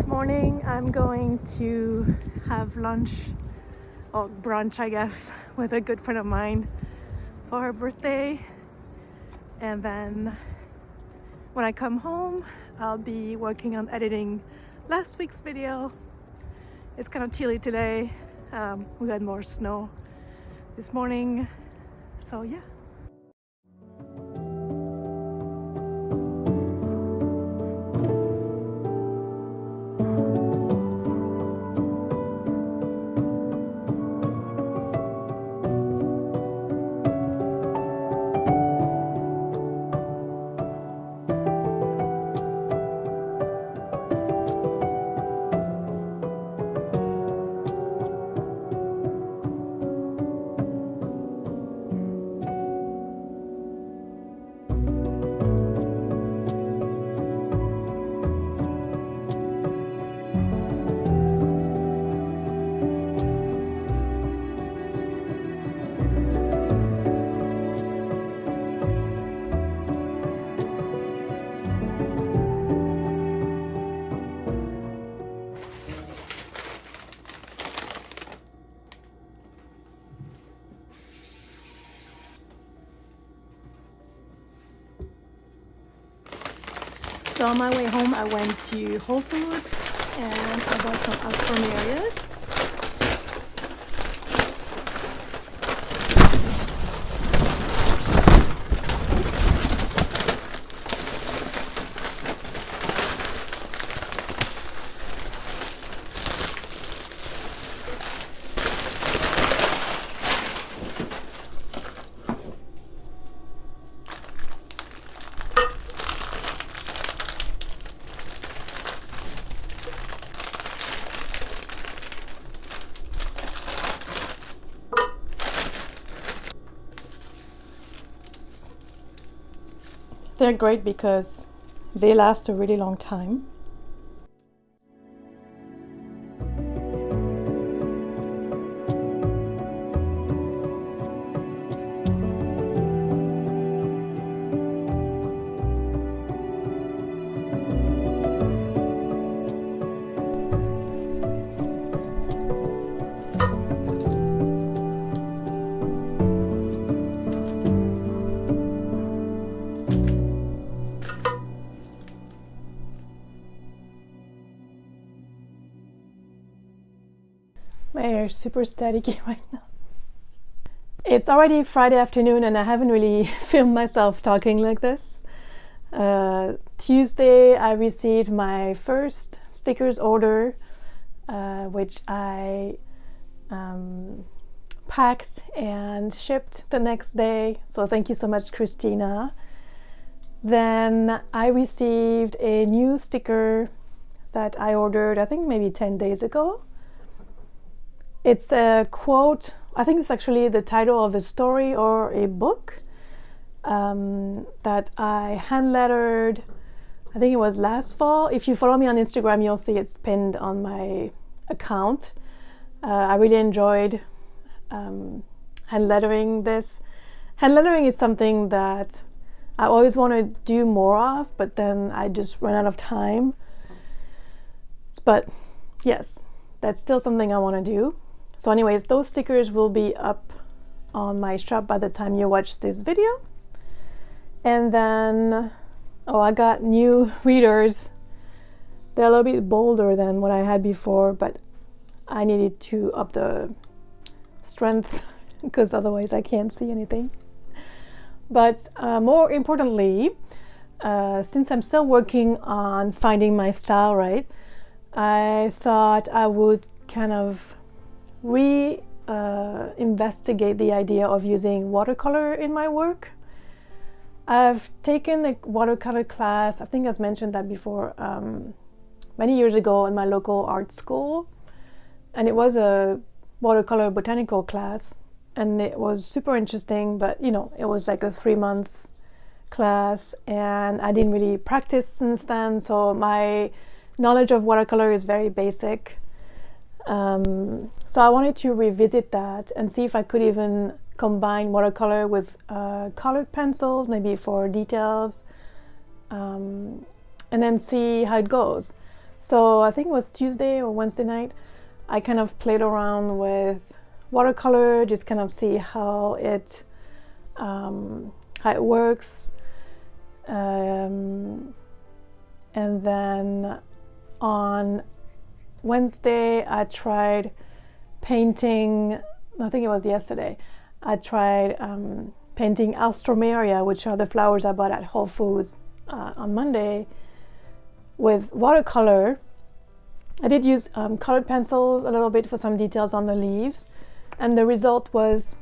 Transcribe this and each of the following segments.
morning I'm going to have lunch or brunch, I guess, with a good friend of mine for her birthday. And then when I come home, I'll be working on editing last week's video. It's kind of chilly today. We had more snow this morning, so yeah. So on my way home, I went to Whole Foods and I bought some Aspermarias. They're great because they last a really long time. My hair is super staticky right now. It's already Friday afternoon and I haven't really filmed myself talking like this. Tuesday I received my first stickers order, which I packed and shipped the next day. So thank you so much, Christina. Then I received a new sticker that I ordered, I think maybe 10 days ago. It's a quote, I think it's actually the title of a story or a book that I hand lettered, I think it was last fall. If you follow me on Instagram, you'll see it's pinned on my account. I really enjoyed hand lettering this. Hand lettering is something that I always want to do more of, but then I just run out of time. But yes, that's still something I want to do. So anyways, those stickers will be up on my shop by the time you watch this video. And then, I got new readers. They're a little bit bolder than what I had before, but I needed to up the strength because otherwise I can't see anything. But more importantly, since I'm still working on finding my style right, I thought I would kind of investigate the idea of using watercolor in my work. I've taken a watercolor class, I think I've mentioned that before, many years ago in my local art school, and it was a watercolor botanical class and it was super interesting, but it was like a 3 months class and I didn't really practice since then, so my knowledge of watercolor is very basic. So I wanted to revisit that and see if I could even combine watercolor with colored pencils, maybe for details, and then see how it goes. So I think it was Tuesday or Wednesday night, I kind of played around with watercolor, just kind of see how it works. And then on Wednesday, I tried painting, I think it was yesterday, I tried painting alstroemeria, which are the flowers I bought at Whole Foods on Monday, with watercolor. I did use colored pencils a little bit for some details on the leaves, and the result was,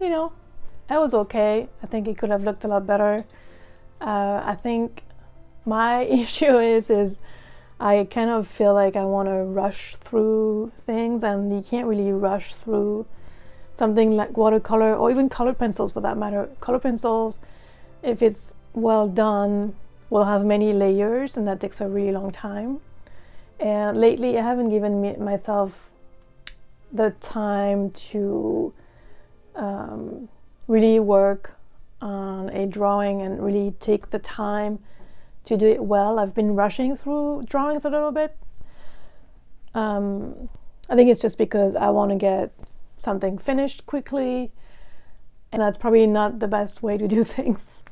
you know, it was okay. I think it could have looked a lot better. I think my issue is I kind of feel like I want to rush through things, and you can't really rush through something like watercolor or even colored pencils for that matter. Colored pencils, if it's well done, will have many layers, and that takes a really long time. And lately I haven't given myself the time to really work on a drawing and really take the time to do it well. I've been rushing through drawings a little bit. I think it's just because I want to get something finished quickly, and that's probably not the best way to do things.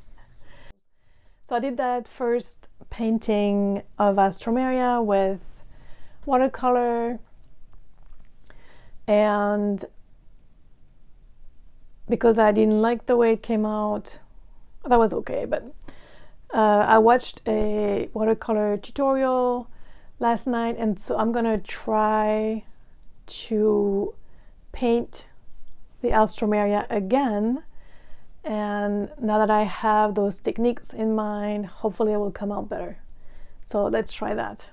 So I did that first painting of alstroemeria with watercolor, and because I didn't like the way it came out, that was okay, but I watched a watercolor tutorial last night, and so I'm gonna try to paint the alstroemeria again, and now that I have those techniques in mind, hopefully it will come out better. So let's try that.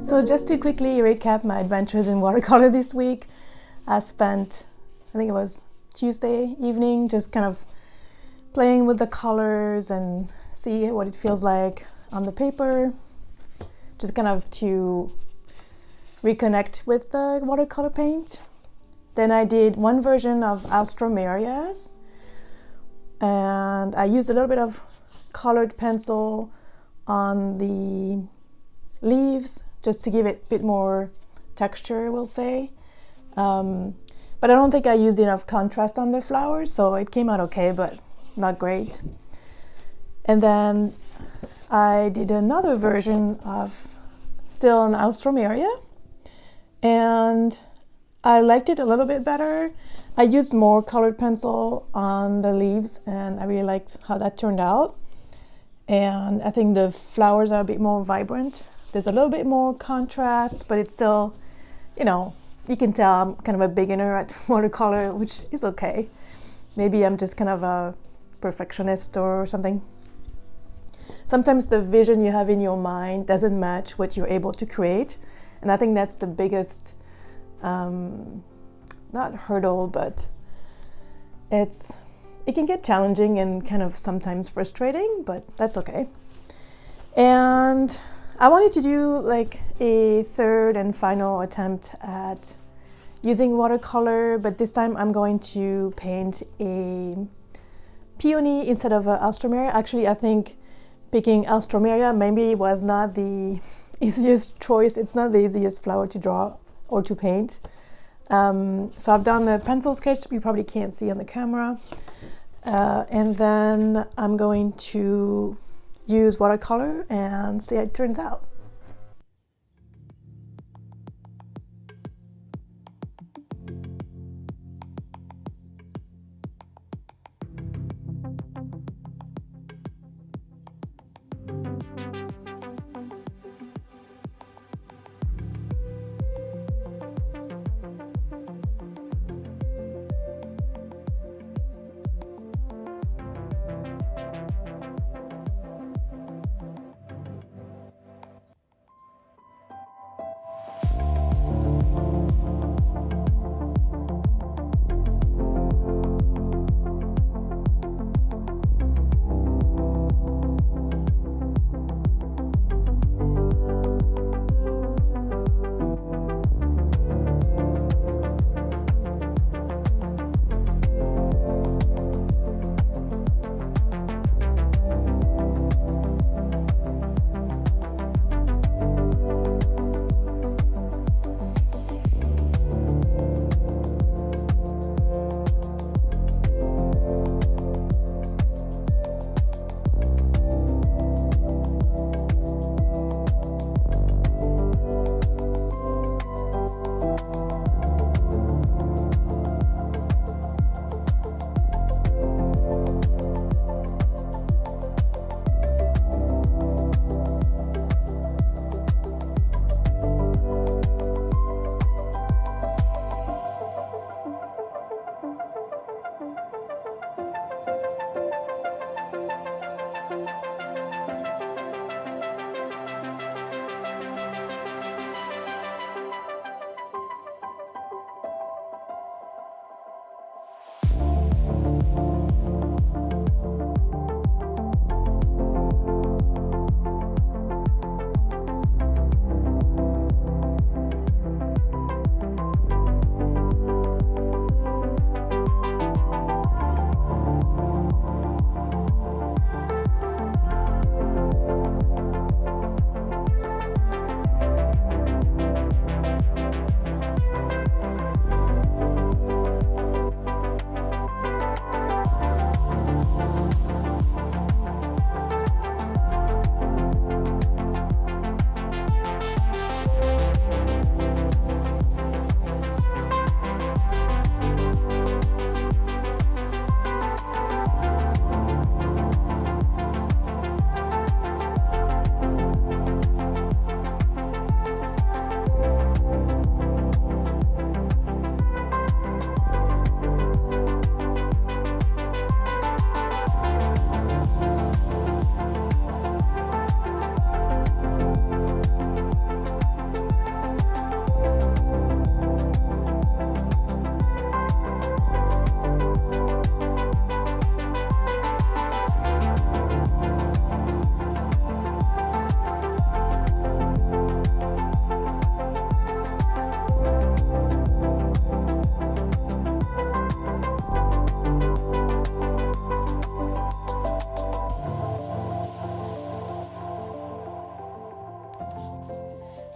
So just to quickly recap my adventures in watercolor this week, I spent, I think it was Tuesday evening, just kind of playing with the colors and see what it feels like on the paper, just kind of to reconnect with the watercolor paint. Then I did one version of alstroemerias, and I used a little bit of colored pencil on the leaves just to give it a bit more texture, we'll say. But I don't think I used enough contrast on the flowers, so it came out okay, but not great. And then I did another version of still an alstroemeria, and I liked it a little bit better. I used more colored pencil on the leaves, and I really liked how that turned out. And I think the flowers are a bit more vibrant. There's a little bit more contrast, but it's still, you know, you can tell I'm kind of a beginner at watercolor, which is okay. Maybe I'm just kind of a perfectionist or something. Sometimes the vision you have in your mind doesn't match what you're able to create. And I think that's the biggest not hurdle, but it can get challenging and kind of sometimes frustrating, but that's okay. And I wanted to do like a third and final attempt at using watercolor, but this time I'm going to paint a peony instead of alstroemeria. Actually, I think picking alstroemeria maybe was not the easiest choice. It's not the easiest flower to draw or to paint. So I've done a pencil sketch you probably can't see on the camera. And then I'm going to use watercolor and see how it turns out.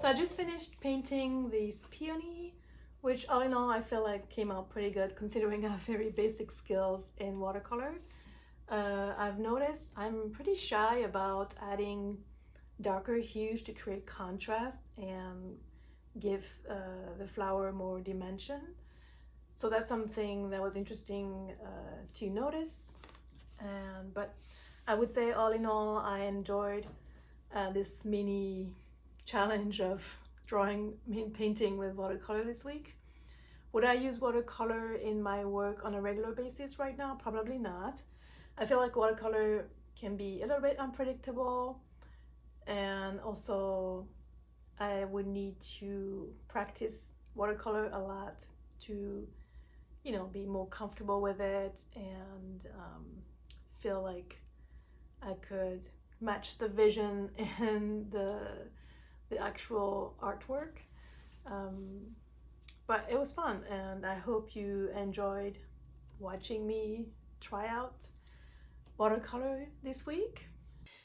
So I just finished painting this peony, which all in all I feel like came out pretty good considering I have very basic skills in watercolor. I've noticed I'm pretty shy about adding darker hues to create contrast and give the flower more dimension. So that's something that was interesting to notice. But I would say all in all I enjoyed this mini challenge of painting with watercolor this week. Would I use watercolor in my work on a regular basis right now? Probably not. I feel like watercolor can be a little bit unpredictable, and also I would need to practice watercolor a lot to, you know, be more comfortable with it and feel like I could match the vision and the actual artwork. But it was fun, and I hope you enjoyed watching me try out watercolor this week.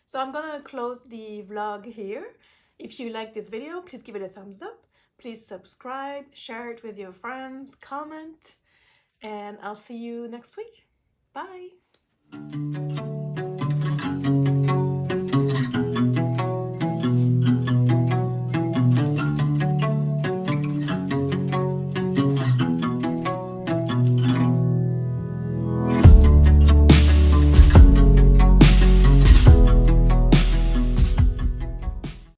So I'm gonna close the vlog here. If you like this video, please give it a thumbs up. Please subscribe, share it with your friends, comment, and I'll see you next week. Bye!